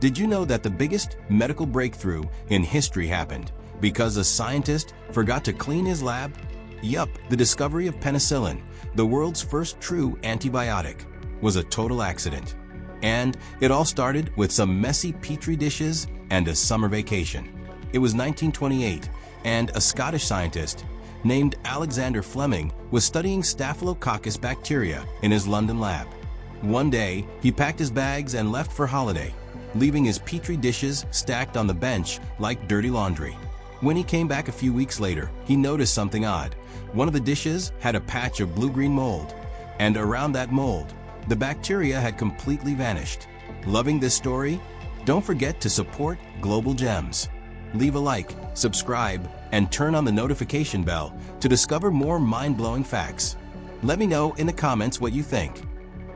Did you know that the biggest medical breakthrough in history happened because a scientist forgot to clean his lab? Yup, the discovery of penicillin, the world's first true antibiotic, was a total accident. And it all started with some messy petri dishes and a summer vacation. It was 1928, and a Scottish scientist named Alexander Fleming was studying Staphylococcus bacteria in his London lab. One day, he packed his bags and left for holiday, leaving his petri dishes stacked on the bench like dirty laundry. When he came back a few weeks later, he noticed something odd. One of the dishes had a patch of blue-green mold, and around that mold, the bacteria had completely vanished. Loving this story? Don't forget to support Global Gems. Leave a like, subscribe, and turn on the notification bell to discover more mind-blowing facts. Let me know in the comments what you think.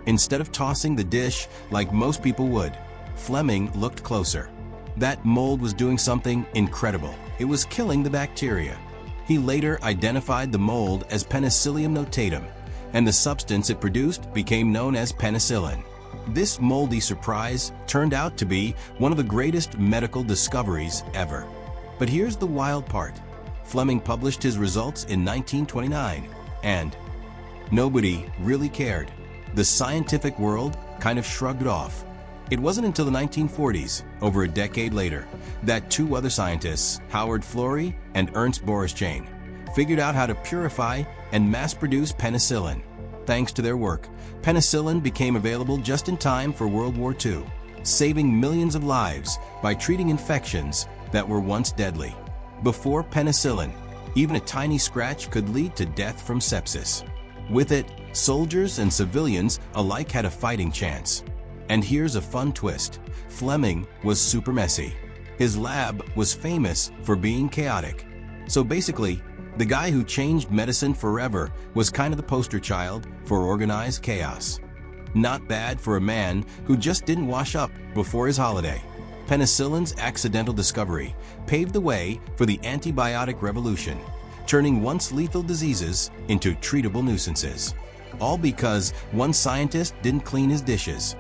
Instead of tossing the dish like most people would, Fleming looked closer. That mold was doing something incredible. It was killing the bacteria. He later identified the mold as Penicillium notatum, and the substance it produced became known as penicillin. This moldy surprise turned out to be one of the greatest medical discoveries ever. But here's the wild part. Fleming published his results in 1929, and nobody really cared. The scientific world kind of shrugged it off. It wasn't until the 1940s, over a decade later, that two other scientists, Howard Florey and Ernst Borischain, figured out how to purify and mass-produce penicillin. Thanks to their work, penicillin became available just in time for World War II, saving millions of lives by treating infections that were once deadly. Before penicillin, even a tiny scratch could lead to death from sepsis. With it, soldiers and civilians alike had a fighting chance. And here's a fun twist. Fleming was super messy. His lab was famous for being chaotic. So basically, the guy who changed medicine forever was kind of the poster child for organized chaos. Not bad for a man who just didn't wash up before his holiday. Penicillin's accidental discovery paved the way for the antibiotic revolution, turning once lethal diseases into treatable nuisances. All because one scientist didn't clean his dishes.